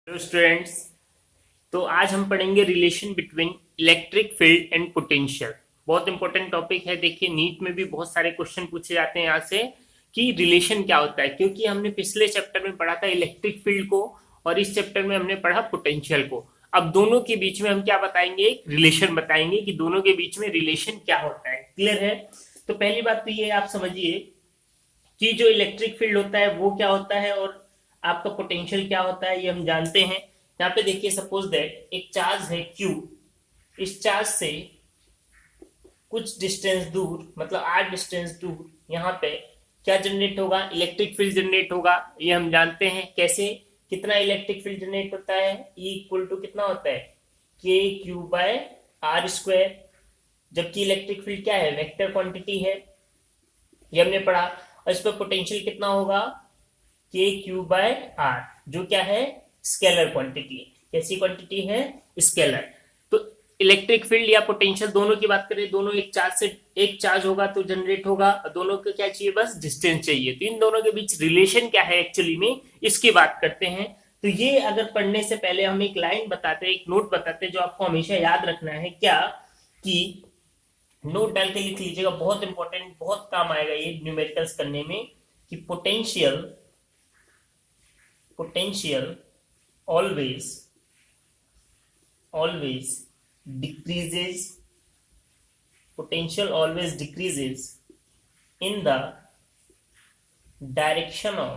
Hello students. तो आज हम पढ़ेंगे relation between electric field and potential. बहुत इंपॉर्टेंट टॉपिक है। देखिए नीट में भी बहुत सारे क्वेश्चन पूछे जाते हैं यहाँ से कि रिलेशन क्या होता है, क्योंकि हमने पिछले चैप्टर में पढ़ा था इलेक्ट्रिक फील्ड को और इस चैप्टर में हमने पढ़ा पोटेंशियल को। अब दोनों के बीच में हम क्या बताएंगे, एक रिलेशन बताएंगे कि दोनों के बीच में रिलेशन क्या होता है। क्लियर है? तो पहली बात तो ये आप समझिए कि जो इलेक्ट्रिक फील्ड होता है वो क्या होता है और आपका पोटेंशियल क्या होता है, ये हम जानते हैं। यहाँ पे देखिए, सपोज दैट एक चार्ज है Q। इस चार्ज से कुछ डिस्टेंस दूर, मतलब R डिस्टेंस दूर, यहाँ पे क्या जनरेट होगा, इलेक्ट्रिक फील्ड जनरेट होगा। ये हम जानते हैं कैसे। कितना इलेक्ट्रिक फील्ड जनरेट होता है, E इक्वल टू कितना होता है, के क्यू बाय आर स्क्वायर। जबकि इलेक्ट्रिक फील्ड क्या है, वेक्टर क्वांटिटी है, ये हमने पढ़ा। और इस पर पोटेंशियल कितना होगा, के क्यू बाय आर, जो क्या है, स्केलर क्वांटिटी है। कैसी क्वांटिटी है, स्केलर। तो इलेक्ट्रिक फील्ड या पोटेंशियल दोनों की बात करें, दोनों एक चार्ज से, एक चार्ज होगा तो जनरेट होगा। दोनों को क्या चाहिए, बस डिस्टेंस चाहिए। तो इन दोनों के बीच रिलेशन क्या है एक्चुअली में, इसकी बात करते हैं। तो ये अगर पढ़ने से पहले हम एक लाइन बताते हैं, एक नोट बताते हैं, जो आपको हमेशा याद रखना है। क्या कि नोट डाल के लिख लीजिएगा, बहुत इंपॉर्टेंट, बहुत काम आएगा ये न्यूमेरिकल्स करने में। कि potential potential always decreases, potential always decreases in the direction of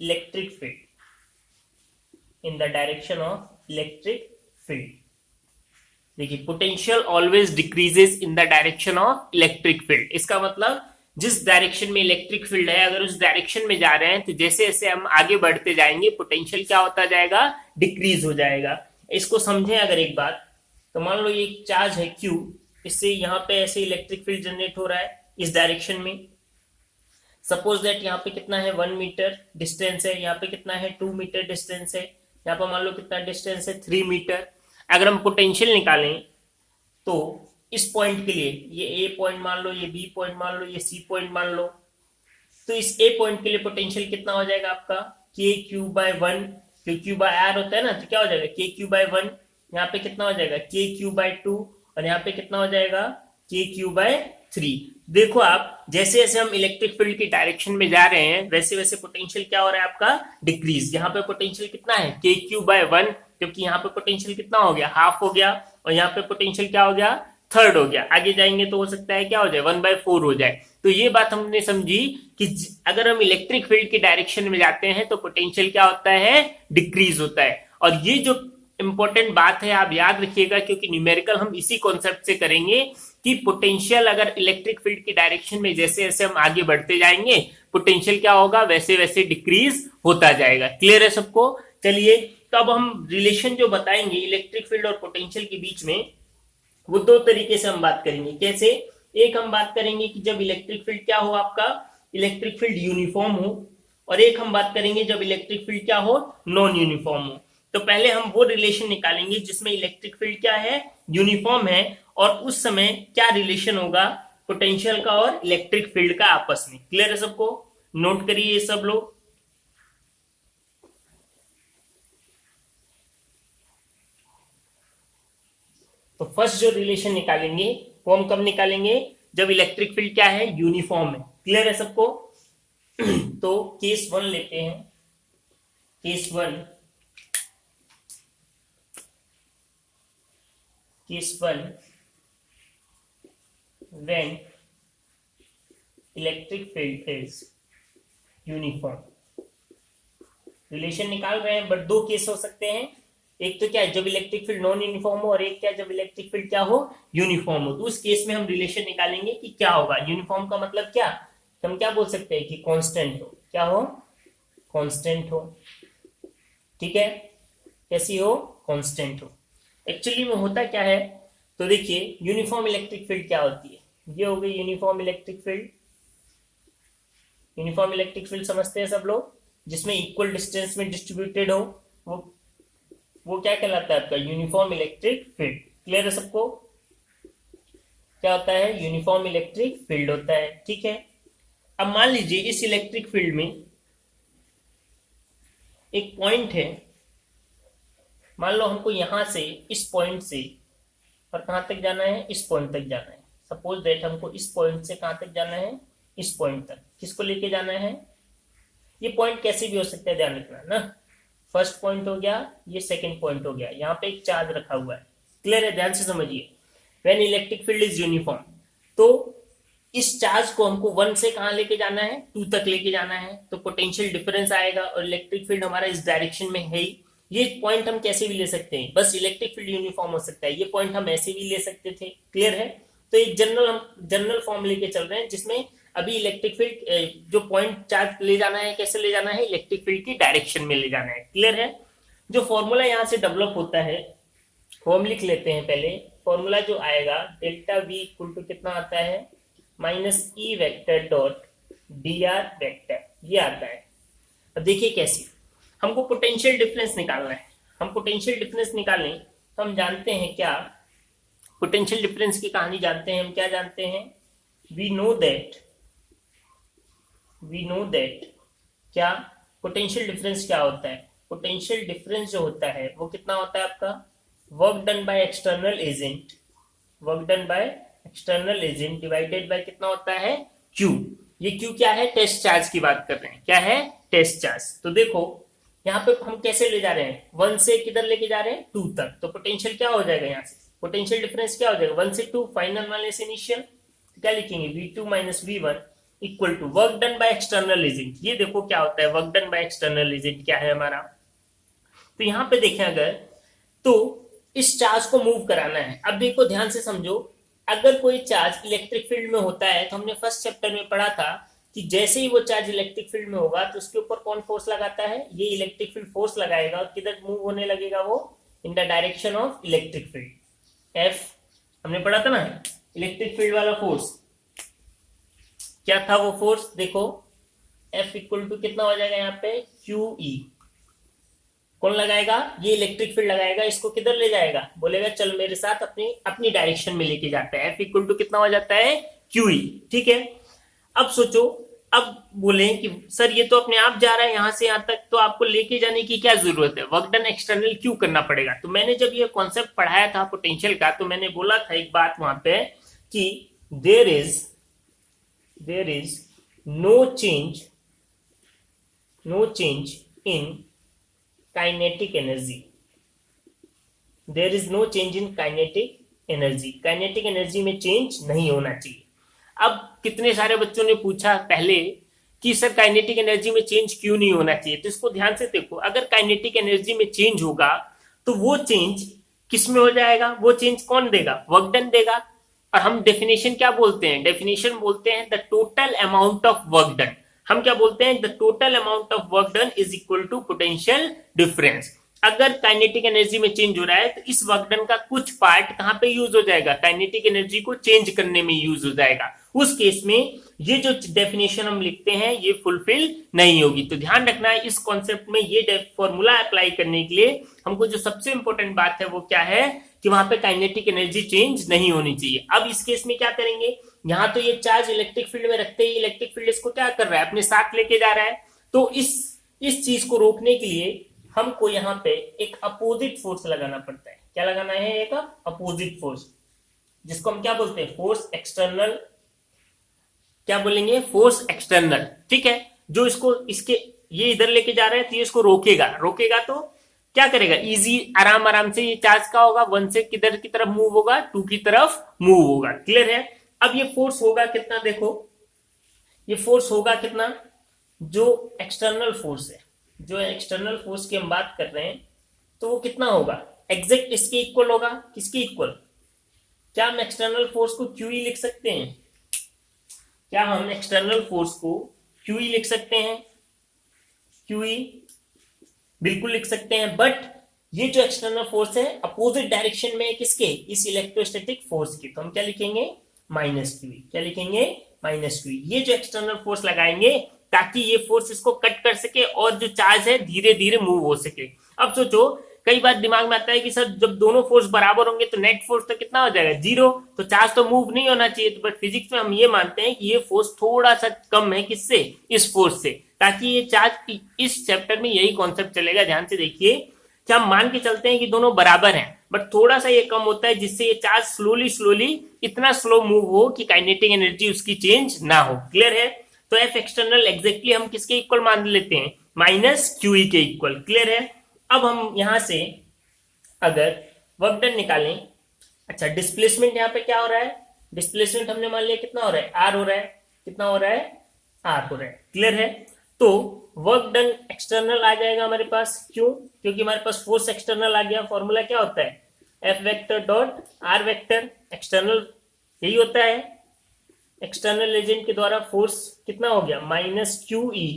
electric field, in the direction of electric field। देखिए, potential always decreases in the direction of electric field. इसका मतलब जिस डायरेक्शन में इलेक्ट्रिक फील्ड है, अगर उस direction में जा रहे हैं तो जैसे जैसे हम आगे बढ़ते जाएंगे पोटेंशियल क्या होता जाएगा, डिक्रीज हो जाएगा। इसको समझें अगर एक बात, तो मान लो ये चार्ज है Q, इससे यहाँ पे ऐसे इलेक्ट्रिक फील्ड जनरेट हो रहा है इस डायरेक्शन में। सपोज दैट यहाँ पे कितना है, 1 मीटर डिस्टेंस है, यहाँ पे कितना है, 2 मीटर डिस्टेंस है, यहाँ पे मान लो कितना डिस्टेंस है, 3 मीटर। अगर हम पोटेंशियल निकालें तो इस पॉइंट के लिए, ये ए पॉइंट मान लो, ये बी पॉइंट मान लो, ये सी पॉइंट मान लो, तो इस ए पॉइंट के लिए पोटेंशियल कितना हो जाएगा आपका, K q by 1। Q q by r होता है ना, तो क्या हो जाएगा, के क्यू बाय 1। यहाँ पे कितना हो जाएगा, के क्यू बाय 2, और यहाँ पे कितना हो जाएगा, के क्यू बाय 3। देखो आप, जैसे जैसे हम इलेक्ट्रिक फील्ड की डायरेक्शन में जा रहे हैं वैसे वैसे पोटेंशियल क्या हो रहा है आपका, डिक्रीज। यहाँ पे पोटेंशियल कितना है, के क्यू बाय 1, जबकि यहाँ पे पोटेंशियल कितना हो गया, हाफ हो गया, और यहाँ पे पोटेंशियल क्या हो गया, थर्ड हो गया। आगे जाएंगे तो हो सकता है क्या हो जाए, 1/4 हो जाए। तो ये बात हमने समझी कि अगर हम इलेक्ट्रिक फील्ड की डायरेक्शन में जाते हैं तो पोटेंशियल क्या होता है, डिक्रीज होता है। और ये जो इंपॉर्टेंट बात है आप याद रखिएगा, क्योंकि न्यूमेरिकल हम इसी कॉन्सेप्ट से करेंगे कि पोटेंशियल अगर इलेक्ट्रिक फील्ड की डायरेक्शन में जैसे जैसे हम आगे बढ़ते जाएंगे पोटेंशियल क्या होगा, वैसे वैसे डिक्रीज होता जाएगा। क्लियर है सबको? चलिए, तो अब हम रिलेशन जो बताएंगे इलेक्ट्रिक फील्ड और पोटेंशियल के बीच में, वो दो तरीके से हम बात करेंगे। कैसे? एक हम बात करेंगे कि जब इलेक्ट्रिक फील्ड क्या हो आपका, इलेक्ट्रिक फील्ड यूनिफॉर्म हो, और एक हम बात करेंगे जब इलेक्ट्रिक फील्ड क्या हो, नॉन यूनिफॉर्म हो। तो पहले हम वो रिलेशन निकालेंगे जिसमें इलेक्ट्रिक फील्ड क्या है, यूनिफॉर्म है, और उस समय क्या रिलेशन होगा पोटेंशियल का और इलेक्ट्रिक फील्ड का आपस में। क्लियर है सबको? नोट करिए ये सब लोग। तो फर्स्ट जो रिलेशन निकालेंगे वो हम कब निकालेंगे, जब इलेक्ट्रिक फील्ड क्या है, यूनिफॉर्म है। क्लियर है सबको? तो केस 1 लेते हैं। Case 1, when electric field is uniform. Relation निकाल रहे हैं, बट दो केस हो सकते हैं। एक तो क्या है, जब इलेक्ट्रिक फील्ड नॉन यूनिफॉर्म हो, और एक क्या, जब इलेक्ट्रिक फील्ड क्या हो, यूनिफॉर्म हो। तो उस केस में हम रिलेशन निकालेंगे कि क्या होगा। यूनिफॉर्म का मतलब क्या, हम क्या बोल सकते हैं कि कांस्टेंट हो। क्या हो, कांस्टेंट हो। ठीक है, कैसी हो, कांस्टेंट हो। एक्चुअली में होता क्या है, तो देखिए यूनिफॉर्म इलेक्ट्रिक फील्ड क्या होती है, ये हो गई uniform electric field. Uniform electric field समझते हैं सब लोग, जिसमें इक्वल डिस्टेंस में डिस्ट्रीब्यूटेड हो, वो क्या कहलाता है आपका, यूनिफॉर्म इलेक्ट्रिक फील्ड। क्लियर है सबको? क्या होता है, यूनिफॉर्म इलेक्ट्रिक फील्ड होता है। ठीक है, अब मान लीजिए इस इलेक्ट्रिक फील्ड में एक पॉइंट है, मान लो हमको यहां से इस पॉइंट से और कहां तक जाना है, इस पॉइंट तक जाना है। सपोज दैट हमको इस पॉइंट से कहां तक जाना है, इस पॉइंट तक। किसको लेके जाना है, ये पॉइंट कैसे भी हो सकता है, ध्यान रखना ना। फर्स्ट पॉइंट हो गया, ये सेकंड पॉइंट हो गया, यहाँ पे एक चार्ज रखा हुआ है। क्लियर है, ध्यान से समझिए। When electric field is uniform, तो इस चार्ज को हमको 1 से कहां लेके जाना है, 2 तक लेके जाना है, तो पोटेंशियल डिफरेंस आएगा और इलेक्ट्रिक फील्ड हमारा इस डायरेक्शन में है ही। ये पॉइंट हम कैसे भी ले सकते हैं, बस इलेक्ट्रिक फील्ड यूनिफॉर्म हो सकता है। ये पॉइंट हम ऐसे भी ले सकते थे। क्लियर है, तो एक जनरल फॉर्म लेके चल रहे हैं, जिसमें अभी इलेक्ट्रिक फील्ड जो पॉइंट चार्ज ले जाना है, कैसे ले जाना है, इलेक्ट्रिक फील्ड की डायरेक्शन में ले जाना है। क्लियर है, जो फॉर्मूला यहां से डेवलप होता है वो हम लिख लेते हैं पहले। फॉर्मूला जो आएगा, डेल्टा वी इक्वल टू कितना आता है, minus E vector dot d r vector, ये आता है। अब देखिए कैसे, हमको पोटेंशियल डिफरेंस निकालना है। हम पोटेंशियल डिफरेंस निकालें तो हम जानते हैं क्या, पोटेंशियल डिफरेंस की कहानी जानते हैं हम। क्या जानते हैं, वी नो दैट क्या पोटेंशियल डिफरेंस क्या होता है। पोटेंशियल डिफरेंस जो होता है वो कितना होता है आपका, work done by external agent divided by कितना होता है, क्यू। ये क्यू क्या है, टेस्ट चार्ज की बात कर रहे हैं। क्या है, टेस्ट चार्ज। तो देखो यहाँ पे हम कैसे ले जा रहे हैं, 1 से किधर लेके जा रहे हैं, 2 तक। तो पोटेंशियल क्या हो जाएगा, यहाँ से पोटेंशियल डिफरेंस क्या हो जाएगा, 1 से 2 फाइनल माइनस इनिशियल। क्या लिखेंगे, V2 minus V1 equal to work done by external agent. ये देखो क्या होता है, work done by external agent क्या है हमारा। तो यहाँ पे देखें अगर, तो इस चार्ज को मूव कराना है। अब देखो ध्यान से समझो, अगर कोई चार्ज इलेक्ट्रिक फील्ड में होता है, तो हमने फर्स्ट चैप्टर में पढ़ा था कि जैसे ही वो चार्ज इलेक्ट्रिक फील्ड में होगा तो उसके ऊपर कौन फोर्स लगाता है, ये इलेक्ट्रिक फील्ड फोर्स लगाएगा। और किधर मूव होने लगेगा वो, in the direction of electric field. F हमने पढ़ा था ना, इलेक्ट्रिक फील्ड वाला फोर्स क्या था वो फोर्स, देखो F इक्वल टू कितना हो जाएगा यहाँ पे, QE। कौन लगाएगा, ये इलेक्ट्रिक फील्ड लगाएगा। इसको किधर ले जाएगा, बोलेगा चल मेरे साथ अपनी डायरेक्शन में लेके जाता है। F इक्वल टू कितना हो जाता है, QE। ठीक है, अब सोचो, अब बोले कि सर ये तो अपने आप जा रहा है यहाँ से यहाँ तक, तो आपको लेके जाने की क्या जरूरत है, वर्क डन एक्सटर्नल क्यों करना पड़ेगा। तो मैंने जब ये कॉन्सेप्ट पढ़ाया था पोटेंशियल का, तो मैंने बोला था एक बात वहां पे कि there is no change in kinetic energy. There is no change in kinetic energy. Kinetic energy में चेंज नहीं होना चाहिए। अब कितने सारे बच्चों ने पूछा पहले कि सर काइनेटिक एनर्जी में चेंज क्यों नहीं होना चाहिए। तो इसको ध्यान से देखो, अगर काइनेटिक एनर्जी में चेंज होगा तो वो चेंज किस में हो जाएगा, वो चेंज कौन देगा, वर्क डन देगा। और हम डेफिनेशन क्या बोलते हैं, डेफिनेशन बोलते हैं the total amount of work done. हम क्या बोलते हैं, the total amount of work done is equal to potential difference. अगर काइनेटिक एनर्जी में चेंज हो रहा है तो इस वर्क डन का कुछ पार्ट कहां पे यूज हो जाएगा, काइनेटिक एनर्जी को चेंज करने में यूज हो जाएगा। उस केस में ये जो डेफिनेशन हम लिखते हैं ये फुलफिल नहीं होगी। तो ध्यान रखना है, इस कॉन्सेप्ट में ये फॉर्मूला अप्लाई करने के लिए हमको जो सबसे इंपॉर्टेंट बात है वो क्या है कि वहां पे काइनेटिक एनर्जी चेंज नहीं होनी चाहिए। अब इस केस में क्या करेंगे, यहाँ तो ये चार्ज इलेक्ट्रिक फील्ड में रखते ही इलेक्ट्रिक फील्ड इसको क्या कर रहा है, अपने साथ लेके जा रहा है। तो इस चीज को रोकने के लिए हमको यहाँ पे एक अपोजिट फोर्स लगाना पड़ता है। क्या लगाना है, एक अपोजिट फोर्स, जिसको हम क्या बोलते हैं, फोर्स एक्सटर्नल। क्या बोलेंगे, फोर्स एक्सटर्नल। ठीक है, जो इसके ये इधर लेके जा रहा है तो ये इसको रोकेगा तो क्या करेगा, इजी आराम से ये चार्ज का होगा, 1 से किधर की तरफ मूव होगा, 2 की तरफ मूव होगा। क्लियर है। अब ये फोर्स होगा कितना, देखो ये फोर्स होगा कितना, जो एक्सटर्नल फोर्स है, जो एक्सटर्नल फोर्स की हम बात कर रहे हैं, तो वो कितना होगा, एग्जैक्ट इसके इक्वल होगा। किसके इक्वल, क्या हम एक्सटर्नल फोर्स को QE लिख सकते हैं, क्या हम एक्सटर्नल फोर्स को QE लिख सकते हैं, QE बिल्कुल लिख सकते हैं। बट ये जो एक्सटर्नल फोर्स है अपोजिट डायरेक्शन में है, किसके, इस इलेक्ट्रोस्टैटिक फोर्स की। तो हम क्या लिखेंगे, -QE। क्या लिखेंगे, -QE। ये जो एक्सटर्नल फोर्स लगाएंगे ताकि ये फोर्स इसको कट कर सके और जो चार्ज है धीरे धीरे मूव हो सके। अब सोचो, कई बार दिमाग में आता है कि सर जब दोनों फोर्स बराबर होंगे तो नेट फोर्स तो कितना हो जाएगा, 0, तो चार्ज तो मूव नहीं होना चाहिए। बट फिजिक्स में हम ये मानते हैं कि ये फोर्स थोड़ा सा कम है, किससे, इस फोर्स से। ताकि ये चार्ज, इस चैप्टर में यही कॉन्सेप्ट चलेगा, ध्यान से देखिए कि हम मान के चलते हैं कि दोनों बराबर हैं, बट थोड़ा सा ये कम होता है, जिससे ये चार्ज स्लोली स्लोली इतना स्लो मूव हो कि काइनेटिक एनर्जी उसकी चेंज ना हो। क्लियर है? तो एफ एक्सटर्नल एग्जैक्टली हम किसके इक्वल मान लेते हैं, माइनस क्यूई के इक्वल। क्लियर है? अब हम यहां से अगर वर्क डन निकालें, अच्छा डिस्प्लेसमेंट यहाँ पे क्या हो रहा है, डिस्प्लेसमेंट हमने मान लिया कितना हो रहा है, आर हो रहा है, कितना हो रहा है, आर हो रहा है। क्लियर है? तो वर्क डन एक्सटर्नल आ जाएगा हमारे पास, क्यों, क्योंकि हमारे पास फोर्स एक्सटर्नल आ गया। फॉर्मूला क्या होता है, F vector dot are vector, external यही होता है, एक्सटर्नल एजेंट के द्वारा फोर्स कितना हो गया, माइनस क्यू ई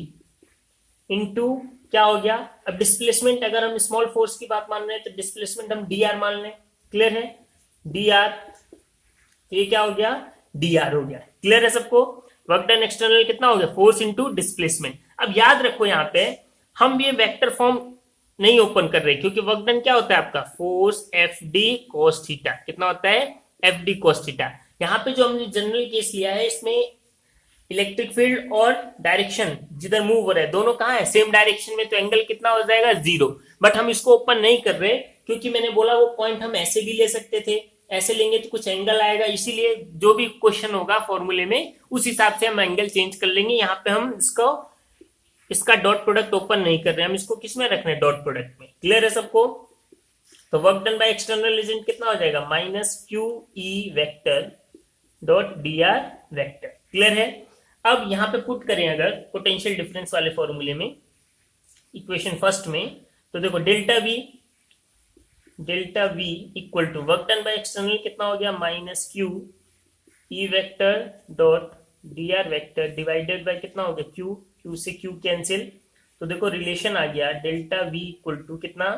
इंटू क्या हो गया। अब डिस्प्लेसमेंट अगर हम स्मॉल फोर्स की बात मान रहे हैं तो डिस्प्लेसमेंट हम डी आर मान लें। क्लियर है? डी आर, ये क्या हो गया, डी आर हो गया। क्लियर है सबको? वर्क डन एक्सटर्नल कितना हो गया, फोर्स इंटू डिस्प्लेसमेंट। अब याद रखो यहाँ पे हम ये वेक्टर फॉर्म नहीं ओपन कर रहे, क्योंकि वर्क डन क्या होता है आपका, force F d cos theta, कितना होता है, एफ डी कोस थीटा। यहाँ पे जो हमने जनरल केस लिया है, इसमें इलेक्ट्रिक फील्ड और डायरेक्शन जिधर मूव हो रहा है दोनों कहाँ है, सेम डायरेक्शन में, तो एंगल कितना हो जाएगा, 0। बट हम इसको ओपन नहीं कर रहे, क्योंकि मैंने बोला वो पॉइंट हम ऐसे भी ले सकते थे, ऐसे लेंगे तो कुछ एंगल आएगा, इसीलिए जो भी क्वेश्चन होगा फॉर्मूले में उस हिसाब से हम एंगल चेंज कर लेंगे। यहाँ पे हम इसका डॉट प्रोडक्ट ओपन नहीं कर रहे, हम इसको किस में रख रहे हैं, डॉट प्रोडक्ट में। क्लियर है सबको? तो work done by external agent कितना हो जाएगा, minus q E vector dot d r vector. Clear है? अब यहां पे पुट करें अगर पोटेंशियल डिफरेंस वाले फॉर्मूले में, इक्वेशन फर्स्ट में, तो देखो delta V equal to work done by external कितना हो गया, minus q E vector dot d r vector divided by कितना हो गया, क्यू, क्यू से क्यू कैंसिल, तो देखो रिलेशन आ गया डेल्टा वी इक्वल टू कितना,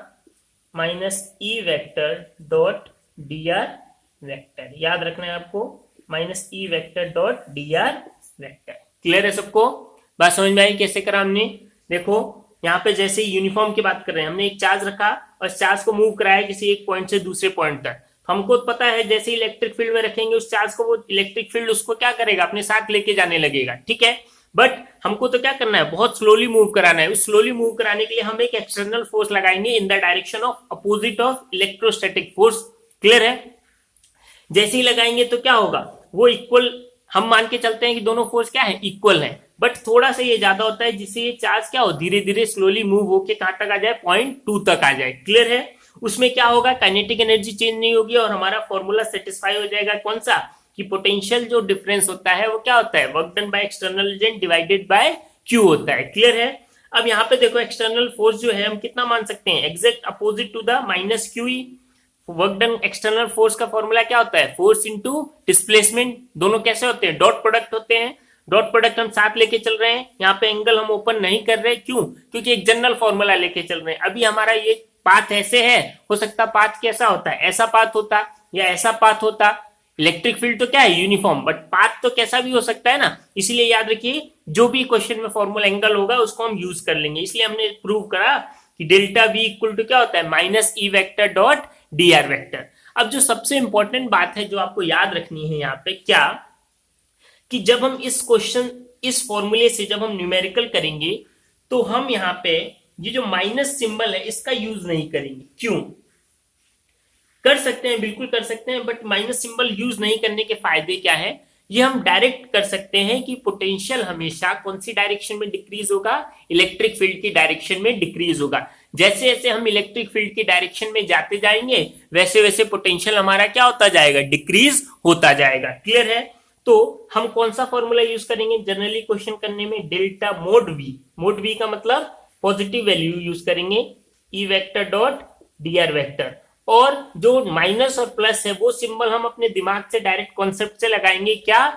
minus E vector dot d r vector. याद रखना है आपको, minus E vector dot d r vector. Clear है सबको? बात समझ में आई कैसे करा हमने? देखो यहाँ पे जैसे यूनिफॉर्म की बात कर रहे हैं, हमने एक चार्ज रखा और चार्ज को मूव कराया किसी एक पॉइंट से दूसरे पॉइंट तक, तो हमको पता है जैसे इलेक्ट्रिक फील्ड में रखेंगे उस चार्ज को, वो इलेक्ट्रिक फील्ड उसको क्या करेगा, अपने साथ लेके जाने लगेगा। ठीक है? बट हमको तो क्या करना है, बहुत स्लोली मूव कराना है। उस स्लोली मूव कराने के लिए हम एक एक्सटर्नल फोर्स लगाएंगे in the direction of opposite of electrostatic force. Clear है? जैसे ही लगाएंगे तो क्या होगा, वो इक्वल, हम मान के चलते हैं कि दोनों फोर्स क्या है, इक्वल है, बट थोड़ा सा ये ज्यादा होता है, जिससे ये चार्ज क्या हो, धीरे धीरे स्लोली मूव होके कहां तक आ जाए, पॉइंट 2 तक आ जाए। क्लियर है? उसमें क्या होगा, काइनेटिक एनर्जी चेंज नहीं होगी और हमारा फॉर्मूला सेटिस्फाई हो जाएगा, कौन सा, कि पोटेंशियल जो डिफरेंस होता है वो क्या होता है, work done by external agent divided by Q होता है। क्लियर है? अब यहाँ पे देखो एक्सटर्नल फोर्स जो है हम कितना मान सकते हैं, exact opposite to the minus q E. Work done external force का फॉर्मूला क्या होता है, फोर्स इंटू डिस्प्लेसमेंट, दोनों कैसे होते हैं, डॉट प्रोडक्ट होते हैं। डॉट प्रोडक्ट हम साथ लेके चल रहे हैं, यहाँ पे एंगल हम ओपन नहीं कर रहे, क्यों, क्योंकि एक जनरल फॉर्मूला लेके चल रहे हैं। अभी हमारा ये पाथ ऐसे है, हो सकता पाथ कैसा होता है, ऐसा पाथ होता या ऐसा पाथ होता। इलेक्ट्रिक फील्ड तो क्या है, यूनिफॉर्म, बट पाथ तो कैसा भी हो सकता है ना, इसलिए याद रखिए जो भी क्वेश्चन में फॉर्मूला एंगल होगा उसको हम यूज कर लेंगे। इसलिए हमने प्रूव करा कि डेल्टा वी इक्वल टू क्या होता है, minus E vector dot d r vector. अब जो सबसे इंपॉर्टेंट बात है जो आपको याद रखनी है यहाँ पे, क्या, कि जब हम इस क्वेश्चन, इस फॉर्मूले से जब हम न्यूमेरिकल करेंगे तो हम यहाँ पे ये जो माइनस सिंबल है इसका यूज नहीं करेंगे। क्यों? कर सकते हैं, बिल्कुल कर सकते हैं, बट माइनस सिंबल यूज नहीं करने के फायदे क्या है, ये हम डायरेक्ट कर सकते हैं कि पोटेंशियल हमेशा कौन सी डायरेक्शन में डिक्रीज होगा, इलेक्ट्रिक फील्ड की डायरेक्शन में डिक्रीज होगा। जैसे जैसे हम इलेक्ट्रिक फील्ड की डायरेक्शन में जाते जाएंगे वैसे वैसे पोटेंशियल हमारा क्या होता जाएगा, डिक्रीज होता जाएगा। क्लियर है? तो हम कौन सा फॉर्मूला यूज करेंगे जनरली क्वेश्चन करने में, delta mod V. Mod V का मतलब पॉजिटिव वैल्यू यूज करेंगे, E vector dot d r vector, और जो माइनस और प्लस है वो सिंबल हम अपने दिमाग से डायरेक्ट कॉन्सेप्ट से लगाएंगे, क्या,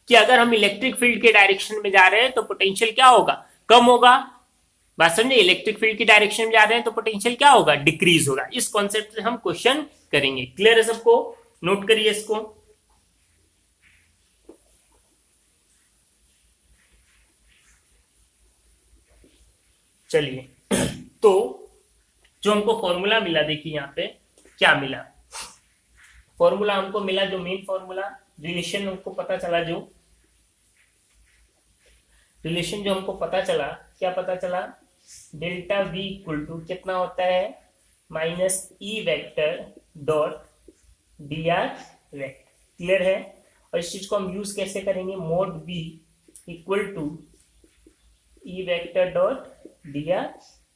कि अगर हम इलेक्ट्रिक फील्ड के डायरेक्शन में जा रहे हैं तो पोटेंशियल क्या होगा, कम होगा। बात समझे? इलेक्ट्रिक फील्ड की डायरेक्शन में जा रहे हैं तो पोटेंशियल क्या होगा, डिक्रीज होगा। इस कॉन्सेप्ट से हम क्वेश्चन करेंगे। क्लियर है सबको? नोट करिए इसको। चलिए, तो जो हमको फॉर्मूला मिला, देखिए यहाँ पे क्या मिला, फॉर्मूला हमको मिला, जो मेन फॉर्मूला रिलेशन हमको पता चला, जो रिलेशन जो हमको पता चला, क्या पता चला, डेल्टा वी इक्वल टू कितना होता है, minus E vector dot d r vector. Clear है। और इस चीज को हम यूज कैसे करेंगे, mod V equal to E vector dot d r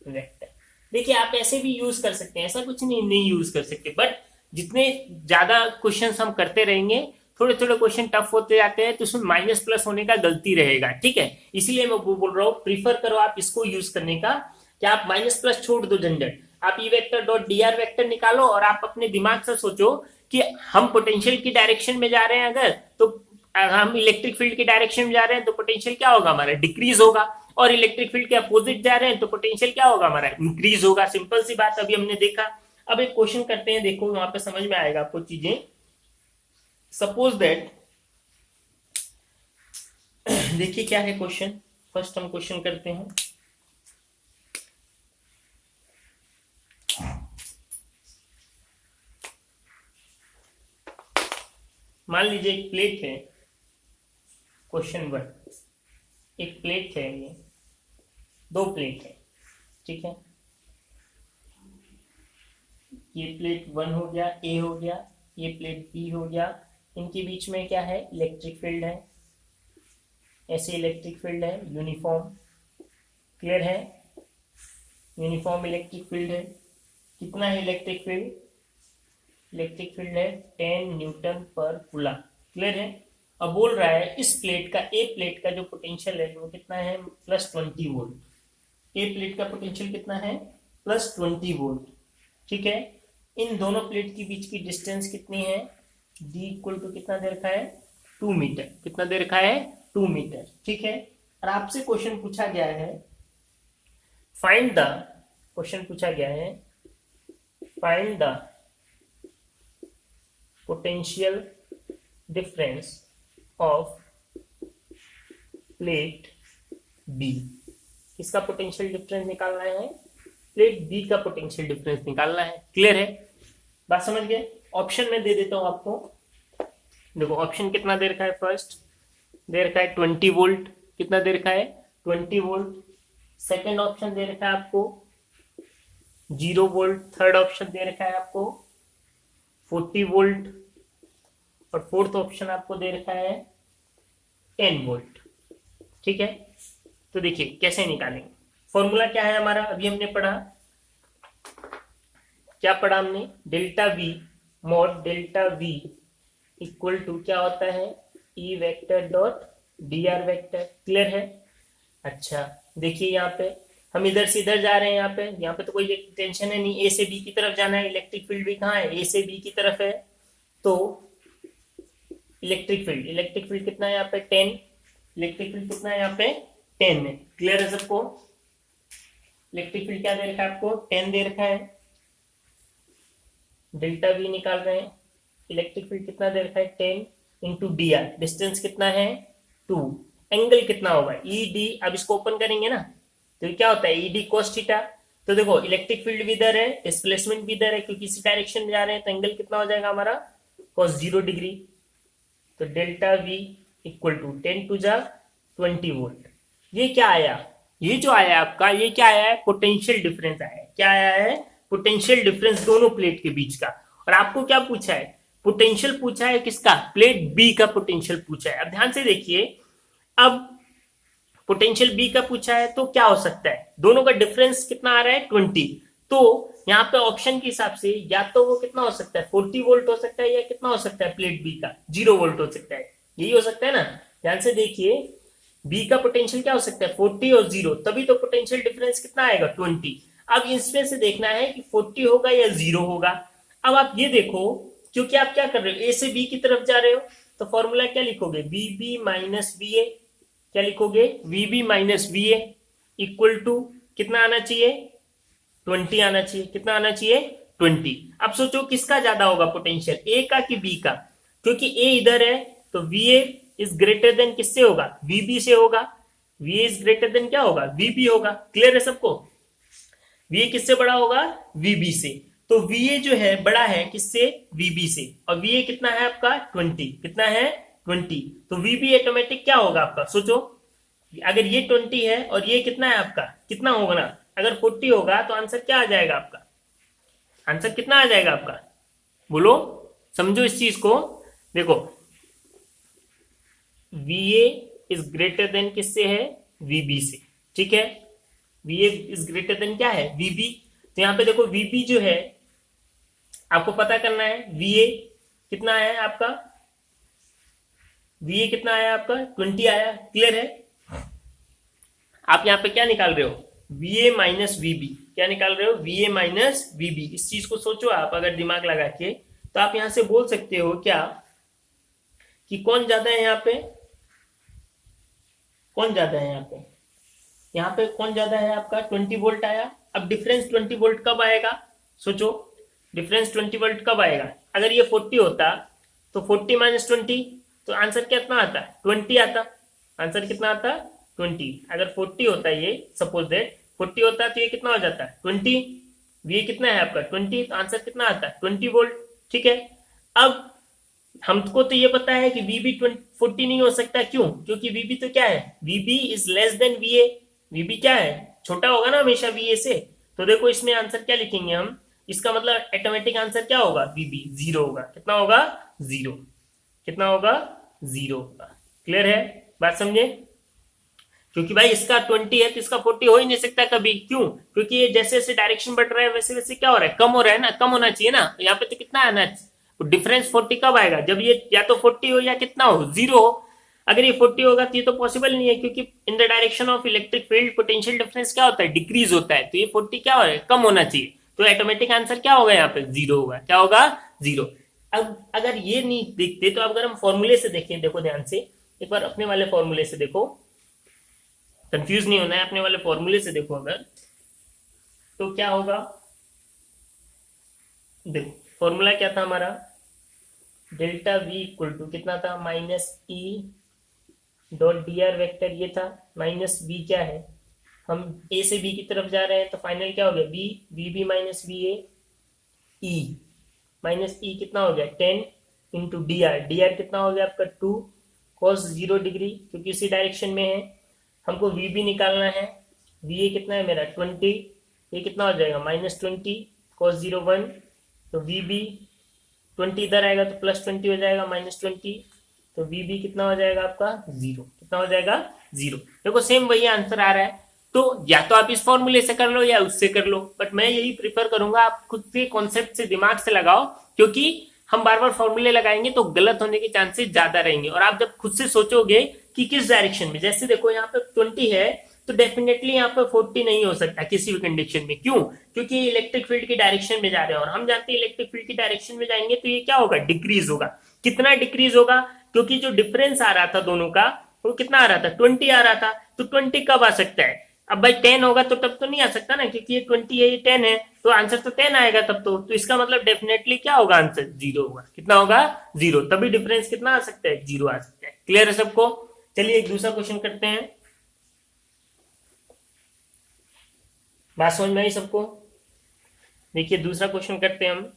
vector. देखिए आप ऐसे भी यूज कर सकते हैं, ऐसा कुछ नहीं यूज कर सकते, बट जितने ज्यादा क्वेश्चंस हम करते रहेंगे, थोड़े थोड़े क्वेश्चन टफ होते जाते हैं, तो उसमें माइनस प्लस होने का गलती रहेगा, ठीक है। इसीलिए मैं बोल रहा हूँ, प्रीफर करो आप इसको यूज करने का, कि आप माइनस प्लस छोड़ दो झंझट, आप ई vector dot d r vector निकालो और आप अपने दिमाग से सोचो कि हम पोटेंशियल की डायरेक्शन में जा रहे हैं, अगर तो हम इलेक्ट्रिक फील्ड की डायरेक्शन में जा रहे हैं तो पोटेंशियल क्या होगा हमारा, डिक्रीज होगा, और इलेक्ट्रिक फील्ड के अपोजिट जा रहे हैं तो पोटेंशियल क्या होगा हमारा, इंक्रीज होगा। सिंपल सी बात अभी हमने देखा। अब एक क्वेश्चन करते हैं, देखो वहां पे समझ में आएगा आपको चीजें। सपोज दैट, देखिए क्या है क्वेश्चन, फर्स्ट हम क्वेश्चन करते हैं। मान लीजिए एक प्लेट है, क्वेश्चन 1, एक प्लेट है, ये 2 प्लेट है, ठीक है। ये प्लेट 1 हो गया, ए हो गया, ये प्लेट बी हो गया, इनके बीच में क्या है, इलेक्ट्रिक फील्ड है, ऐसे इलेक्ट्रिक फील्ड है यूनिफॉर्म। क्लियर है, यूनिफॉर्म इलेक्ट्रिक फील्ड है। कितना है इलेक्ट्रिक फील्ड, इलेक्ट्रिक फील्ड है 10 न्यूटन पर कूलम। क्लियर है। अब बोल रहा है इस प्लेट का, ए प्लेट का जो पोटेंशियल है वो कितना है, प्लस 20 वोल्ट। ए प्लेट का पोटेंशियल कितना है, प्लस 20 वोल्ट, ठीक है। इन दोनों प्लेट के बीच की डिस्टेंस कितनी है, डी इक्वल टू कितना दे रखा है, 2 मीटर। कितना दे रखा है, 2 मीटर, ठीक है। और आपसे क्वेश्चन पूछा गया है, फाइंड द, क्वेश्चन पूछा गया है, find the potential difference of plate B. किसका पोटेंशियल डिफरेंस निकालना है, प्लेट बी का पोटेंशियल डिफरेंस निकालना है। क्लियर है, बात समझ गए। ऑप्शन में दे देता हूं आपको, देखो ऑप्शन कितना दे रखा है, फर्स्ट दे रखा है 20 वोल्ट, कितना दे रखा है, 20 वोल्ट। सेकंड ऑप्शन दे रखा है आपको 0 वोल्ट। थर्ड ऑप्शन दे रखा है आपको 40 वोल्ट, और फोर्थ ऑप्शन आपको दे रखा है 10 वोल्ट, ठीक है। तो देखिए कैसे निकालेंगे, फॉर्मूला क्या है हमारा, अभी हमने पढ़ा, क्या पढ़ा हमने, delta V, mod delta V equal to क्या होता है, E vector dot d r vector. Clear है। अच्छा देखिए यहाँ पे हम इधर से इधर जा रहे हैं, यहाँ पे तो कोई टेंशन है नहीं, ए से बी की तरफ जाना है, इलेक्ट्रिक फील्ड भी कहाँ है, ए से बी की तरफ है, तो इलेक्ट्रिक फील्ड कितना है यहाँ पे, 10। इलेक्ट्रिक फील्ड कितना है यहाँ पे, 10 है। क्लियर है सबको, इलेक्ट्रिक फील्ड क्या दे रखा है आपको, 10 दे रखा है। डेल्टा वी निकाल रहे हैं, इलेक्ट्रिक फील्ड कितना दे रखा है, 10 इंटू डी आर, डिस्टेंस कितना है 2, एंगल कितना होगा ई डी। अब इसको ओपन करेंगे ना तो क्या होता है, ई डी कोस थीटा। तो देखो इलेक्ट्रिक फील्ड भी इधर है, डिस्प्लेसमेंट भी इधर है, क्योंकि इसी डायरेक्शन में जा रहे हैं, तो एंगल कितना हो जाएगा हमारा, cos 0 डिग्री। तो delta V equal to 10 to जा 20 वोल्ट। ये क्या आया, ये जो आया आपका, ये क्या आया है, पोटेंशियल डिफरेंस आया है। क्या आया है, पोटेंशियल डिफरेंस दोनों प्लेट के बीच का। और आपको क्या पूछा है, पोटेंशियल पूछा है किसका, प्लेट बी का पोटेंशियल पूछा है। अब ध्यान से देखिए, अब पोटेंशियल बी का पूछा है तो क्या हो सकता है, दोनों का डिफरेंस कितना आ रहा है 20। तो यहाँ पे ऑप्शन के हिसाब से या तो वो कितना हो सकता है 40 वोल्ट हो सकता है, या कितना हो सकता है प्लेट बी का 0 वोल्ट हो सकता है, यही हो सकता है ना। ध्यान से देखिए, बी का पोटेंशियल क्या हो सकता है 40 और 0, तभी तो पोटेंशियल डिफरेंस कितना आएगा 20। अब इसमें से देखना है कि 40 होगा या 0 होगा। अब आप ये देखो, क्योंकि आप क्या कर रहे हो, ए से बी की तरफ जा रहे हो, तो फॉर्मूला क्या लिखोगे, B B minus B A. क्या लिखोगे, V B minus V A equal to कितना आना चाहिए, 20 आना चाहिए। कितना आना चाहिए, 20। अब सोचो किसका ज्यादा होगा पोटेंशियल, ए का कि बी का, क्योंकि ए इधर है तो V A is greater than किससे होगा, वीबी से होगा। वी इज ग्रेटर देन क्या होगा, वीबी होगा। क्लियर है सबको, वी किससे बड़ा होगा, वीबी से। तो वी जो है बड़ा है किससे, वीबी से, और वी कितना है आपका 20। कितना है 20, तो वीबी ऑटोमेटिक क्या होगा आपका, सोचो अगर ये 20 है और ये कितना है आपका, कितना होगा ना, अगर 40 होगा तो आंसर क्या आ जाएगा आपका, आंसर कितना आ जाएगा आपका, बोलो, समझो इस चीज को। देखो VA इज ग्रेटर देन किससे है, VB से, ठीक है। VA इज ग्रेटर देन क्या है, VB। तो यहां पे देखो VB जो है आपको पता करना है, VA कितना है आपका, VA कितना आया आपका, 20 आया, क्लियर है। आप यहाँ पे क्या निकाल रहे हो, VA माइनस VB, क्या निकाल रहे हो, VA माइनस VB। इस चीज को सोचो आप अगर दिमाग लगा के, तो आप यहां से बोल सकते हो क्या कि कौन ज्यादा है यहाँ पे, कौन ज्यादा है यहाँ पे कौन ज्यादा है आपका, 20 वोल्ट आया। अब डिफरेंस 20 वोल्ट कब आएगा, सोचो, डिफरेंस 20 वोल्ट कब आएगा, अगर ये 40 होता तो 40 माइनस 20, तो आंसर कितना आता, 20 आता, आंसर कितना आता, 20। अगर 40 होता है, ये सपोज दैट 40 होता है तो ये कितना हो जाता है 20, ये कितना है आपका 20, तो आंसर कितना आता है 20 वोल्ट, ठीक है। अब हमको तो ये पता है कि VB 40 नहीं हो सकता, क्यों, क्योंकि VB तो क्या है, VB is less than VA, VB क्या है, छोटा होगा ना हमेशा VA से। तो देखो इसमें आंसर क्या लिखेंगे हम, इसका मतलब ऑटोमेटिक आंसर क्या होगा, VB 0 होगा, कितना होगा 0, कितना होगा 0 होगा, क्लियर है, बात समझे। क्योंकि भाई इसका 20 है तो इसका 40 हो ही नहीं सकता कभी, क्यों, क्योंकि ये जैसे जैसे डायरेक्शन बढ़ रहा है वैसे वैसे क्या हो रहा है, कम हो रहा है ना, कम होना चाहिए ना, यहाँ पे तो कितना आना है, डिफरेंस 40 कब आएगा, जब ये या तो 40 हो या कितना हो 0 हो। अगर ये 40 होगा तो ये तो पॉसिबल नहीं है, क्योंकि in the direction of electric field potential difference क्या होता है, डिक्रीज होता है, तो ये 40 क्या हो रहा है, कम होना चाहिए, तो ऑटोमेटिक आंसर क्या होगा यहाँ पे 0 होगा, क्या होगा 0। अब अगर ये नहीं देखते तो अगर हम फॉर्मूले से देखें, देखो ध्यान से एक बार अपने वाले फॉर्मूले से देखो, कंफ्यूज नहीं होना है, अपने वाले फॉर्मूले से देखो अगर, तो क्या होगा, देखो फॉर्मूला क्या था हमारा, डेल्टा V इक्वल टू कितना था, minus E dot dr vector, ये था, माइनस B क्या है, हम A से B की तरफ जा रहे हैं तो फाइनल क्या हो गया, B VB minus VA, E minus E कितना हो गया 10 इंटू dr कितना हो गया आपका 2 cos 0 डिग्री, क्योंकि इसी डायरेक्शन में है। हमको VB निकालना है, VA कितना है मेरा 20, ये कितना हो जाएगा माइनस 20 cos 0 1, तो VB 20 इधर आएगा तो प्लस 20 हो जाएगा माइनस 20, तो VB कितना हो जाएगा आपका 0, कितना हो जाएगा 0। देखो सेम वही आंसर आ रहा है, तो या तो आप इस फॉर्मूले से कर लो या उससे कर लो, बट मैं यही प्रीफर करूंगा आप खुद से कॉन्सेप्ट से दिमाग से लगाओ, क्योंकि हम बार बार फॉर्मूले लगाएंगे तो गलत होने के चांसेस ज्यादा रहेंगे। और आप जब खुद से सोचोगे कि किस डायरेक्शन में, जैसे देखो यहाँ पे 20 है तो डेफिनेटली यहाँ पे 40 नहीं हो सकता किसी भी कंडीशन में, क्यों, क्योंकि इलेक्ट्रिक फील्ड की डायरेक्शन में जा रहे हैं और हम जानते हैं इलेक्ट्रिक फील्ड की डायरेक्शन में जाएंगे तो ये क्या होगा, डिक्रीज होगा। कितना डिक्रीज होगा, क्योंकि जो डिफरेंस आ रहा था दोनों का वो कितना आ रहा था 20 आ रहा था, तो 20 कब आ सकता है, अब भाई 10 होगा तो तब तो नहीं आ सकता ना, क्योंकि ये 20 है ये 10 है, तो आंसर तो 10 आएगा तब तो इसका मतलब डेफिनेटली क्या होगा, आंसर 0 होगा, कितना होगा 0, तभी डिफरेंस कितना आ सकता है 0 आ सकता है। क्लियर है सबको, चलिए एक दूसरा क्वेश्चन करते हैं, बात समझ में आई सबको। देखिए दूसरा क्वेश्चन करते हैं हम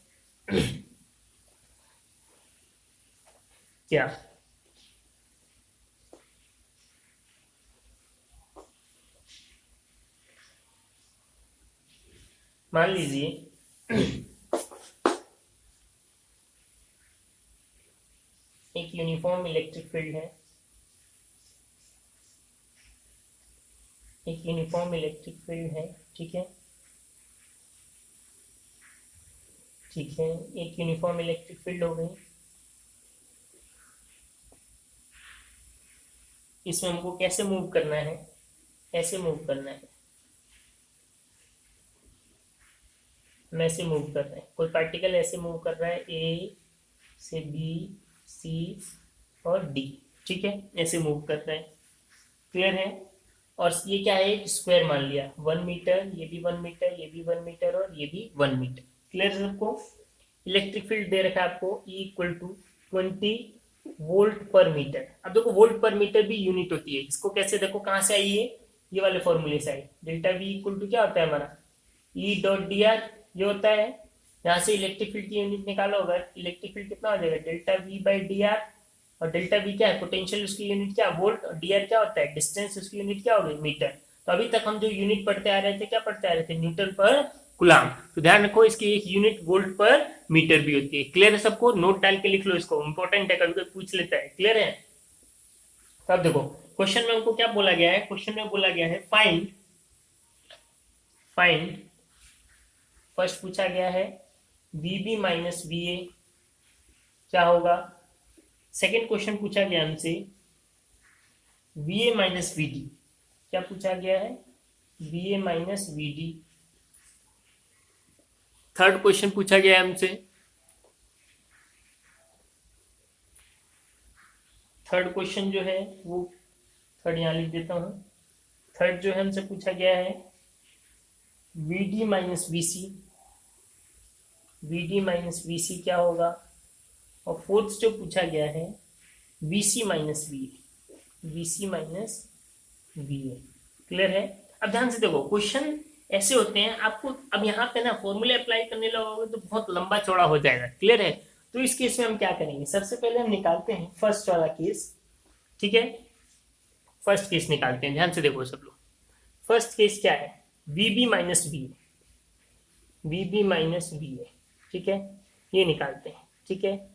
क्या, मान लीजिए एक यूनिफॉर्म इलेक्ट्रिक फील्ड है, एक यूनिफॉर्म इलेक्ट्रिक फील्ड है, ठीक है, ठीक है, एक यूनिफॉर्म इलेक्ट्रिक फील्ड हो गई, इसमें हमको कैसे मूव करना है, ऐसे मूव करना है, हम ऐसे मूव कर रहे हैं, कोई पार्टिकल ऐसे मूव कर रहा है ए से बी सी और डी, ठीक है, ऐसे मूव कर रहे हैं, क्लियर है। और ये क्या है, स्क्वायर मान लिया 1 मीटर, ये भी 1 मीटर, ये भी 1 मीटर और ये भी 1 मीटर, क्लियर है सबको। इलेक्ट्रिक फील्ड दे रखा है आपको E इक्वल टू 20 वोल्ट पर मीटर। अब देखो वोल्ट पर मीटर भी यूनिट होती है, इसको कैसे देखो कहां से आई है, ये वाले फॉर्मूले से आई, डेल्टा V इक्वल टू क्या होता है हमारा E डॉट dr, ये होता है, यहाँ से इलेक्ट्रिक फील्ड की यूनिट निकालो, अगर इलेक्ट्रिक फील्ड कितना हो जाएगा डेल्टा V बाई dr, और डेल्टा वी क्या है, पोटेंशियल उसकी यूनिट क्या, वोल्ट, और डी आर क्या होता है, डिस्टेंस उसकी यूनिट क्या होगी, मीटर। तो अभी तक हम जो यूनिट पढ़ते आ रहे थे, क्या पढ़ते आ रहे थे, न्यूटन पर कूलाम। तो ध्यान रखो इसकी एक यूनिट वोल्ट पर मीटर भी होती है। क्लियर है सबको, नोट डाल के लिख लो इसको, इंपॉर्टेंट है, कभी कोई पूछ लेता है। क्लियर है। तो अब देखो क्वेश्चन में हमको क्या बोला गया है, क्वेश्चन में बोला गया है फाइंड फाइंड फर्स्ट पूछा गया है वीबी माइनस वी ए क्या होगा। सेकेंड क्वेश्चन पूछा गया हमसे V A minus V D, क्या पूछा गया है, V A minus V D. Third question पूछा गया है हमसे, थर्ड क्वेश्चन जो है वो, थर्ड यहां लिख देता हूं, थर्ड जो है हमसे पूछा गया है V D minus V C, V D minus V C क्या होगा। और फोर्थ जो पूछा गया है V C minus V A, V C minus V A. Clear है। अब ध्यान से देखो क्वेश्चन ऐसे होते हैं, आपको अब यहाँ पे ना फॉर्मूले अप्लाई करने लगोगे तो बहुत लंबा चौड़ा हो जाएगा। क्लियर है। तो इस केस में हम क्या करेंगे, सबसे पहले हम निकालते हैं फर्स्ट वाला केस। ठीक है, फर्स्ट केस निकालते हैं, ध्यान से देखो सब लोग। फर्स्ट केस क्या है, V B minus V A, V B minus V A. ठीक है, ये निकालते हैं। ठीक है,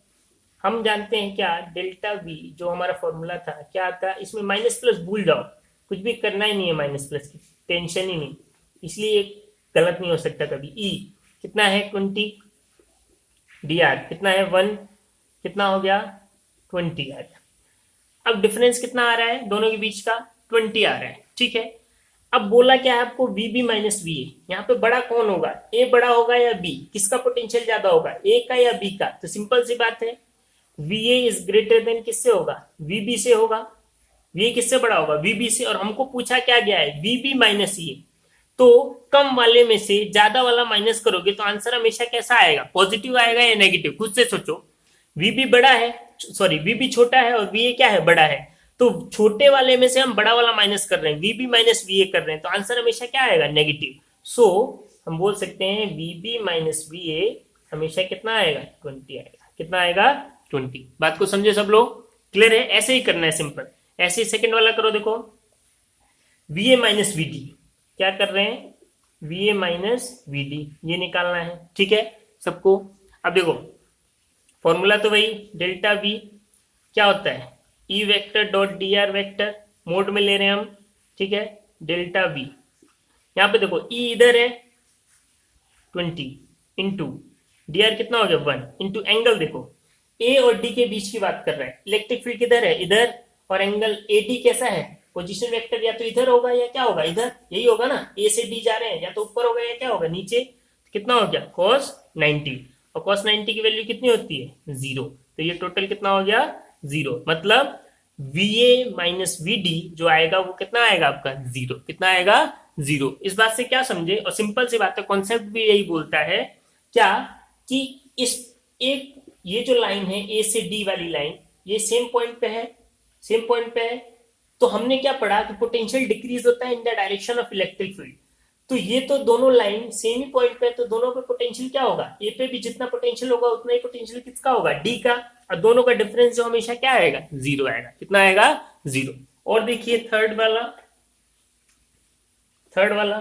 हम जानते हैं क्या, डेल्टा वी जो हमारा फॉर्मूला था क्या आता, इसमें माइनस प्लस भूल जाओ, कुछ भी करना ही नहीं है माइनस प्लस की, टेंशन ही नहीं, इसलिए गलत नहीं हो सकता कभी। ई कितना है 20, डी आर कितना है 1, कितना हो गया 20 आ गया। अब डिफरेंस कितना आ रहा है दोनों के बीच का, 20 आ रहा है। ठीक है, अब बोला क्या है आपको, V B minus V A, यहाँ पे बड़ा कौन होगा, ए बड़ा होगा या बी, किसका पोटेंशियल ज्यादा होगा, ए का या बी का। तो सिंपल सी बात है, V A is greater than किससे होगा, वी बी से होगा। वी ए किससे बड़ा होगा, वी बी से। और हमको पूछा क्या गया है, वी बी माइनस ए। तो कम वाले में से ज्यादा वाला माइनस करोगे तो आंसर हमेशा कैसा आएगा, पॉजिटिव आएगा या नेगेटिव, खुद से सोचो। वी बी बड़ा है, सॉरी वी बी छोटा है और वी ए क्या है, बड़ा है। तो छोटे वाले में से हम बड़ा वाला माइनस कर रहे हैं, V B minus V A कर रहे हैं, तो आंसर हमेशा क्या आएगा, नेगेटिव। सो हम बोल सकते हैं V B minus V A हमेशा कितना आएगा, 20 आएगा। कितना आएगा, 20। बात को समझे सब लोग। क्लियर है। ऐसे ही करना है, सिंपल। ऐसे ही सेकंड वाला करो, देखो V A minus V D, क्या कर रहे हैं, V A minus V D, ये निकालना है। ठीक है सबको। अब देखो फॉर्मूला तो वही, डेल्टा वी क्या होता है, E vector dot d r vector, mode में ले रहे हैं हम। ठीक है, डेल्टा वी, यहां पे देखो ई इधर है 20 इंटू डी आर कितना हो गया 1 इंटू एंगल, देखो ए और डी के बीच की बात कर रहे हैं, इलेक्ट्रिक फील्ड किधर है, इधर, और एंगल ए डी कैसा है, पोजीशन वेक्टर या तो इधर होगा या क्या होगा, इधर, यही होगा ना, ए से डी जा रहे हैं, या तो ऊपर होगा या क्या होगा, नीचे। कितना हो गया cos 90, और cos 90 की वैल्यू कितनी होती है, 0। तो ये टोटल कितना हो गया, 0। मतलब V A minus V D जो आएगा वो कितना आएगा आपका, 0। कितना आएगा, 0। इस बात से क्या समझे, और सिंपल सी बात है, कॉन्सेप्ट भी यही बोलता है क्या, कि इस एक ये जो लाइन है ए से डी वाली लाइन, ये सेम पॉइंट पे है, सेम पॉइंट पे है। तो हमने क्या पढ़ा कि पोटेंशियल डिक्रीज होता है in the direction of electric field. तो ये तो दोनों लाइन सेम ही पॉइंट पे है, तो दोनों पे पोटेंशियल क्या होगा, ए पे भी जितना पोटेंशियल होगा उतना ही पोटेंशियल किसका होगा, डी का। और दोनों का डिफरेंस जो हमेशा क्या आएगा, 0 आएगा। कितना आएगा, 0। और देखिए थर्ड वाला, थर्ड वाला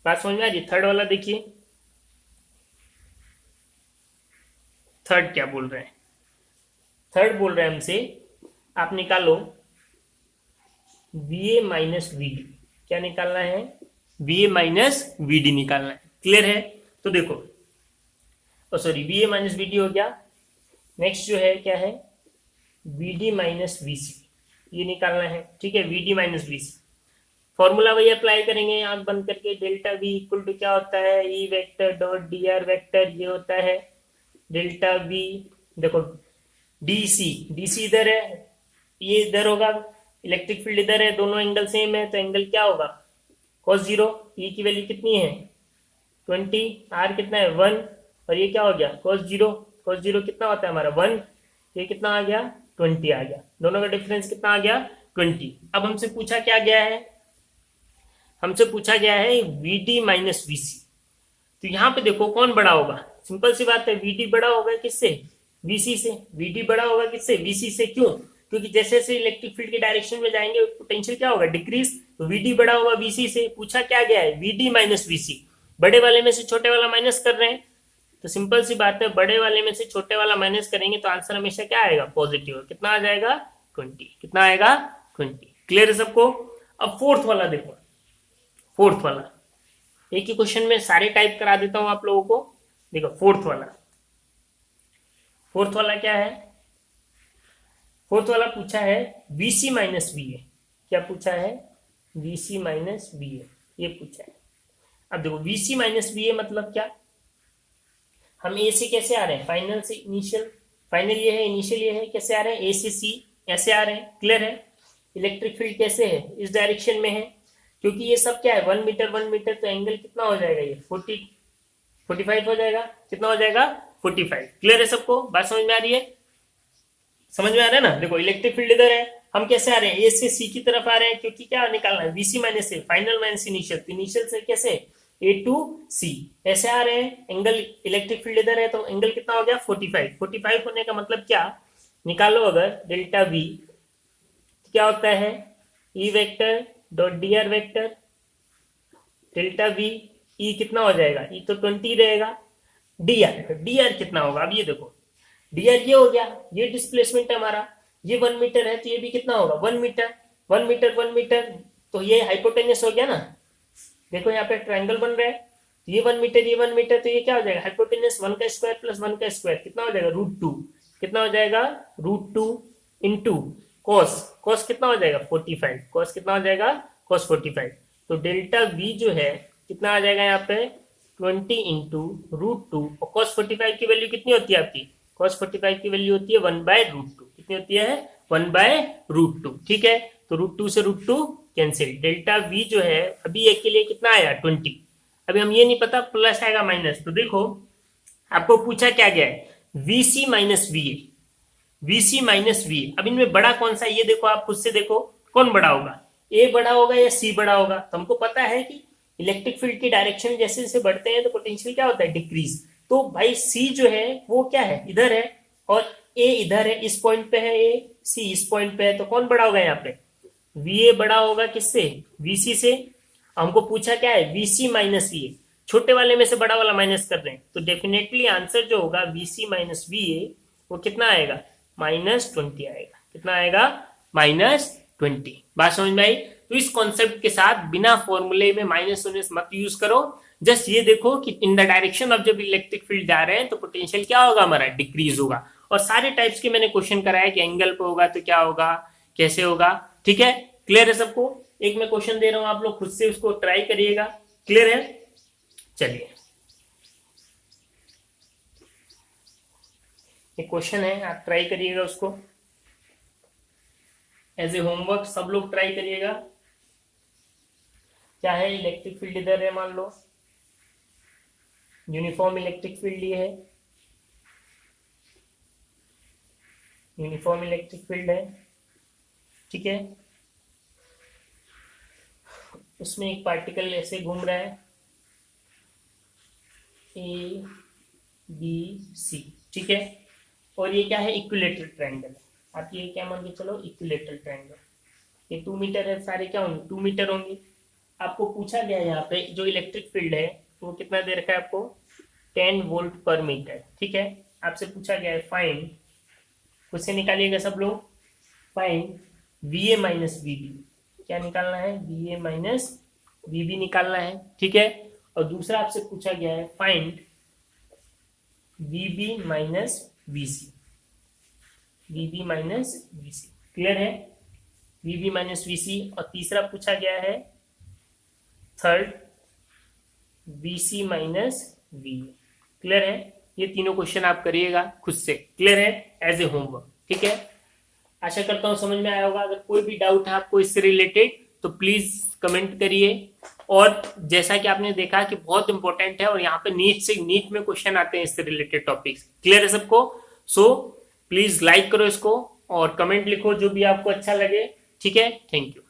बात समझ में आ रही, थर्ड वाला देखिए, थर्ड क्या बोल रहे हैं, थर्ड बोल रहे हैं हमसे आप निकालो V A minus V D, क्या निकालना है, V A minus V D निकालना है। क्लियर है। तो देखो sorry V A minus V D हो गया, नेक्स्ट जो है क्या है, V D minus V C, ये निकालना है। ठीक है, V D minus V C, formula वही अप्लाई करेंगे आंख बंद करके, डेल्टा वी इक्वल टू क्या होता है, E vector dot d r vector, ये होता है डेल्टा वी, देखो डी सी इधर है, ये इधर होगा, इलेक्ट्रिक फील्ड इधर है, दोनों एंगल सेम है, तो एंगल क्या होगा, cos 0। ई की वैल्यू कितनी है 20, आर कितना है 1, और ये क्या हो गया cos 0, cos 0 कितना होता है हमारा 1, ये कितना आ गया 20 आ गया, दोनों का डिफरेंस कितना आ गया 20। अब हमसे पूछा क्या गया है, हमसे पूछा गया है वी डी माइनस वी सी। तो यहाँ पे देखो कौन बड़ा होगा, सिंपल सी बात है, वी डी बड़ा होगा किससे, VC से। VD बड़ा होगा किससे? VC से। क्यों? क्योंकि जैसे जैसे इलेक्ट्रिक फील्ड की डायरेक्शन में जाएंगे पोटेंशियल क्या होगा? डिक्रीज। तो VD बड़ा होगा VC से। पूछा क्या गया है? VD minus VC। बड़े वाले में से छोटे वाला माइनस कर रहे हैं, तो सिंपल सी बात है, बड़े वाले में से छोटे वाला माइनस करेंगे तो आंसर हमेशा क्या आएगा? पॉजिटिव। कितना आ जाएगा? 20। कितना आएगा? 20। क्लियर है सबको? अब फोर्थ वाला देखो। फोर्थ वाला एक ही क्वेश्चन में सारे टाइप करा देता हूं आप लोगों को। देखो फोर्थ वाला। फोर्थ वाला क्या है? फोर्थ वाला पूछा है VC माइनस VA। क्या पूछा है? VC माइनस VA ये पूछा है। अब देखो VC माइनस VA मतलब क्या? हम ए से कैसे आ रहे हैं? फाइनल से इनिशियल। फाइनल ये है, इनिशियल ये है। कैसे आ रहे हैं? ए से सी ऐसे आ रहे हैं। क्लियर है? इलेक्ट्रिक फील्ड कैसे है? इस डायरेक्शन में है। क्योंकि ये सब क्या है? 1 मीटर 1 मीटर, तो एंगल कितना हो जाएगा? ये 45 हो जाएगा। कितना हो जाएगा? 45। क्लियर है सबको? बात समझ में आ रही है? समझ में आ रहा है ना? देखो इलेक्ट्रिक फील्ड इधर है, हम कैसे आ रहे हैं? ए से सी की तरफ आ रहे हैं, क्योंकि क्या निकालना है? VC माइनस ए, फाइनल माइनस इनिशियल। तो इनिशियल से कैसे? A टू C ऐसे आ रहे हैं। एंगल इलेक्ट्रिक फील्ड इधर है, तो एंगल कितना हो गया? 45। 45 होने का मतलब क्या? निकालो अगर डेल्टा V क्या होता है? E vector dot dr vector delta V। E कितना हो जाएगा? E तो 20 रहेगा। dr कितना होगा? अब ये देखो, dr ये हो गया, ये डिस्प्लेसमेंट है हमारा। ये 1 मीटर है, तो ये भी कितना होगा? 1 मीटर। 1 मीटर 1 मीटर, तो ये हाइपोटेन्यूस हो गया ना। देखो यहाँ पे ट्रायंगल बन रहा है, ये 1 मीटर ये 1 मीटर, तो ये क्या हो जाएगा? हाइपोटेन्यूस 1 का स्क्वायर प्लस 1 का स्क्वायर कितना हो जाएगा? √2। कितना हो जाएगा? √2 इंटू कॉस। कॉस कितना हो जाएगा? 45। कॉस कितना हो जाएगा? कॉस 45। तो डेल्टा V जो है कितना आ जाएगा यहाँ पे? 20 इंटू √2। और कॉस 45 की वैल्यू कितनी होती है आपकी? कॉस 45 की वैल्यू होती है 1/√2। कितनी होती है? 1/√2। ठीक है, तो √2 से √2 कैंसिल। डेल्टा V जो है अभी एक के लिए कितना आया? 20। अभी हम ये नहीं पता प्लस आएगा माइनस। तो देखो आपको पूछा क्या गया है? VC minus VA। VC minus VA। अब इनमें बड़ा कौन सा है? ये देखो, आप खुद से देखो कौन बड़ा होगा? A बड़ा होगा या C बड़ा होगा? तो हमको पता है कि इलेक्ट्रिक फील्ड की डायरेक्शन जैसे जैसे बढ़ते हैं तो पोटेंशियल क्या होता है? डिक्रीज। तो भाई C जो है वो क्या है? इधर है, और A इधर है, इस पॉइंट पे है A, C इस पॉइंट पे है, तो कौन बड़ा होगा यहाँ पे? VA बड़ा होगा किससे? VC से। हमको पूछा क्या है? VC minus VA। छोटे वाले में से बड़ा वाला माइनस कर रहे हैं, तो डेफिनेटली आंसर जो होगा VC माइनस VA वो कितना आएगा? -20 आएगा। कितना आएगा? -20। बात समझ में आई? तो इस कॉन्सेप्ट के साथ बिना फॉर्मूले में माइनस मत यूज करो। जस्ट ये देखो कि इन द डायरेक्शन ऑफ जब इलेक्ट्रिक फील्ड जा रहे हैं तो पोटेंशियल क्या होगा? हमारा डिक्रीज होगा। और सारे टाइप्स के मैंने क्वेश्चन कराया कि एंगल पे होगा तो क्या होगा, कैसे होगा। ठीक है, क्लियर है सबको? एक मैं क्वेश्चन दे रहा हूं, आप लोग खुद से उसको ट्राई करिएगा। क्लियर है? चलिए, एक क्वेश्चन है, आप ट्राई करिएगा उसको एज ए होमवर्क। सब लोग ट्राई करिएगा। क्या है? इलेक्ट्रिक फील्ड इधर है, मान लो यूनिफॉर्म इलेक्ट्रिक फील्ड ये है, यूनिफॉर्म इलेक्ट्रिक फील्ड है। ठीक है, उसमें एक पार्टिकल ऐसे घूम रहा है ABC। ठीक है, और ये क्या है? Equilateral triangle. आप ये क्या मान के चलो? Equilateral triangle. ये 2 मीटर है, सारे क्या होंगे? 2 मीटर होंगे। आपको पूछा गया है यहाँ पे जो इलेक्ट्रिक फील्ड है वो कितना दे रखा है आपको? 10 वोल्ट पर मीटर। ठीक है, आपसे पूछा गया है फाइंड, खुद से निकालिएगा सब लोग, फाइंड VA माइनस VB। क्या निकालना है? VA माइनस VB निकालना है। ठीक है, और दूसरा आपसे पूछा गया है find VB minus VC। VB minus VC। Clear है? VB minus VC। और तीसरा पूछा गया है third VC minus VA। Clear है? ये तीनों क्वेश्चन आप करिएगा खुद से। क्लियर है? As a homework. ठीक है, आशा करता हूं समझ में आया होगा। अगर कोई भी डाउट है आपको इससे रिलेटेड तो प्लीज कमेंट करिए। और जैसा कि आपने देखा कि बहुत इंपॉर्टेंट है, और यहाँ पे नीट में क्वेश्चन आते हैं इससे रिलेटेड टॉपिक्स। क्लियर है सबको? सो प्लीज लाइक करो इसको और कमेंट लिखो जो भी आपको अच्छा लगे। ठीक है, थैंक यू।